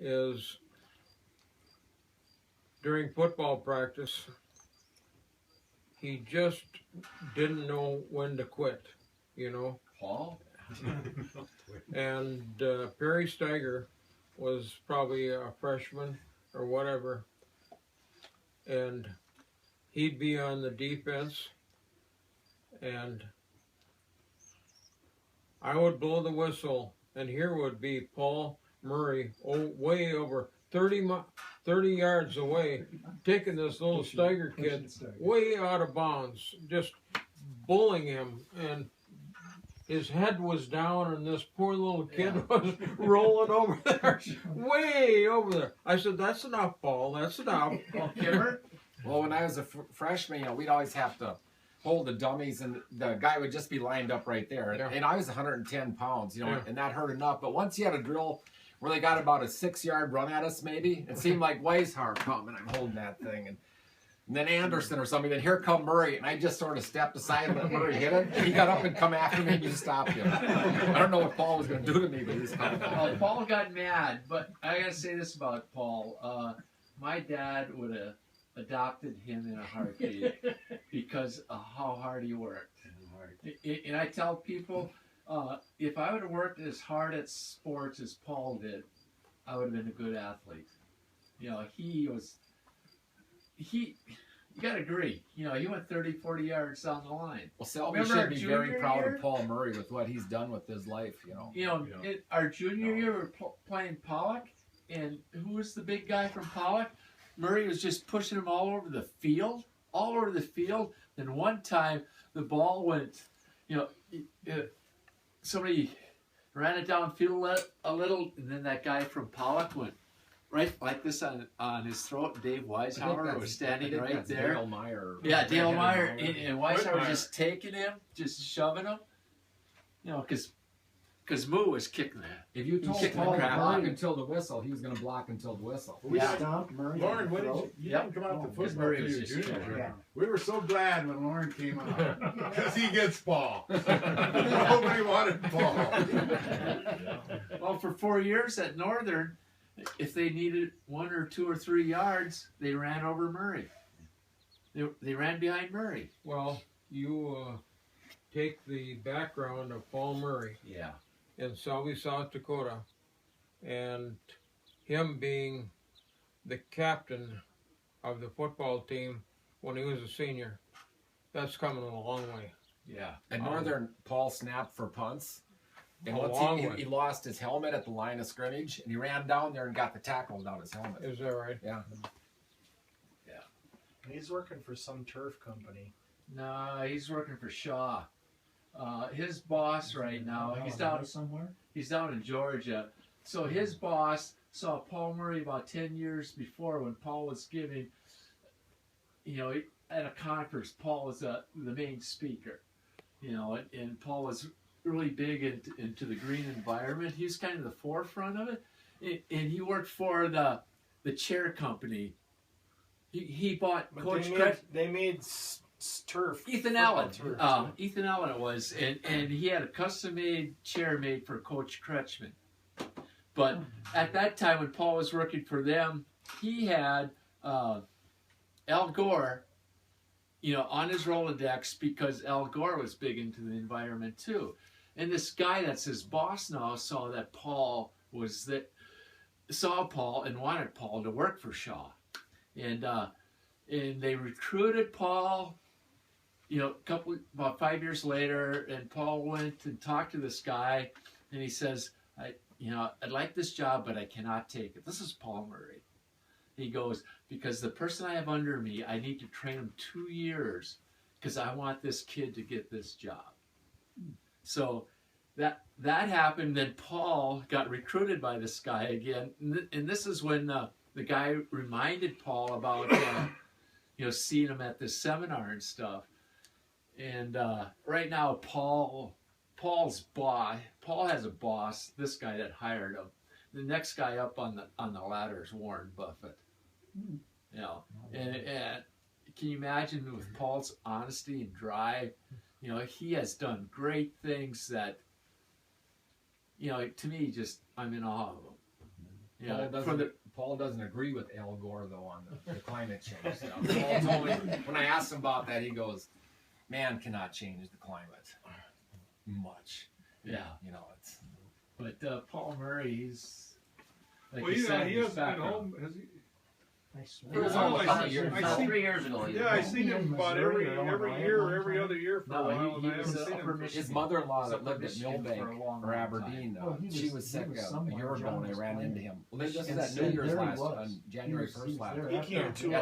is during football practice, he just didn't know when to quit, you know. Paul? And Perry Steiger was probably a freshman or whatever, and he'd be on the defense, and I would blow the whistle, and here would be Paul Murray, way over 30 yards away, taking this little Steiger kid way out of bounds, just bullying him, and his head was down, and this poor little kid was rolling over there, way over there. I said, "That's enough, Paul. That's enough." Well, when I was a freshman, you know, we'd always have to hold the dummies, and the guy would just be lined up right there. Yeah. And I was 110 pounds, you know, Yeah. and that hurt enough. But once you had a drill where they got about a 6-yard run at us, maybe, it seemed like Weishaupt coming. I'm holding that thing, and then Anderson or something. Then here come Murray, and I just sort of stepped aside and let Murray hit it. And he got up and come after me and just stopped him. I don't know what Paul was going to do to me, but he was coming back. Well, Paul got mad, but I got to say this about Paul. My dad would have adopted him in a heartbeat because of how hard he worked. And I tell people, if I would have worked as hard at sports as Paul did, I would have been a good athlete. You know, you got to agree, you know, he went 30, 40 yards down the line. Well, Selby should be very proud of Paul Murray with what he's done with his life, you know. You know, our junior year, we were playing Pollock, and who was the big guy from Pollock? Murray was just pushing him all over the field. Then one time, the ball went, you know, somebody ran it downfield a little, and then that guy from Pollock went right like this on his throat. Dave Weishaupt was standing right there. Dale Meyer. Yeah, Dale Meyer. And Weishaupt was just taking him, just shoving him. You know, because Moo was kicking that. If you told Paul to block until the whistle, he was going to block until the whistle. We stomped Murray. Lauren, when you didn't come out to football Murray till was you just junior. Yeah. We were so glad when Lauren came out because he gets Paul. Nobody wanted Paul. Well, for 4 years at Northern, if they needed 1 or 2 or 3 yards, they ran over Murray. They ran behind Murray. Well, you take the background of Paul Murray Yeah. in Selby, South Dakota, and him being the captain of the football team when he was a senior. That's coming a long way. Yeah. At Northern, Paul snapped for punts. And A once long he way. lost his helmet at the line of scrimmage, and he ran down there and got the tackle without his helmet. Is that right? Yeah. He's working for some turf company. No, he's working for Shaw. His boss right now, he's down somewhere. He's down in Georgia. So his boss saw Paul Murray about 10 years before when Paul was giving, you know, at a conference, Paul was the main speaker, you know, and Paul was really big into the green environment. He was kind of the forefront of it. And he worked for the chair company. He bought But Coach they made turf. Ethan football Allen. turf, too. Ethan Allen it was, and he had a custom-made chair made for Coach Kretschmann. But at that time, when Paul was working for them, he had Al Gore, you know, on his Rolodex because Al Gore was big into the environment too. And this guy that's his boss now saw that Paul saw Paul and wanted Paul to work for Shaw, and they recruited Paul. You know, about 5 years later, and Paul went and talked to this guy, and he says, I'd like this job, but I cannot take it. This is Paul Murray. He goes, because the person I have under me, I need to train him 2 years because I want this kid to get this job. So that happened. Then Paul got recruited by this guy again, and this is when the guy reminded Paul about seeing him at this seminar and stuff. And right now, Paul has a boss. This guy that hired him. The next guy up on the ladder is Warren Buffett. You know, and can you imagine with Paul's honesty and drive? You know, he has done great things that, you know, to me, just I'm in awe of him. Yeah, Paul doesn't agree with Al Gore though on the climate change stuff. Paul told me when I asked him about that, he goes, "Man cannot change the climate much." Yeah. You know, it's. But Paul Murray, he's like Well, you said, he his hasn't been background. home. Has he? I swear. It was Well, almost a couple years. I seen- 3 years ago. Yeah, I seen him about every year or every other year for No, a while, he and I was haven't a seen upper him. Michigan. His mother-in-law that Upper lived at Michigan Millbank for a long, or long Aberdeen, Well, he she was- was he sick was a somewhere. year ago, John and I was ran playing. into him. Well, this And is at so New Year's there he last was. on January He was 1st last there. year. He came to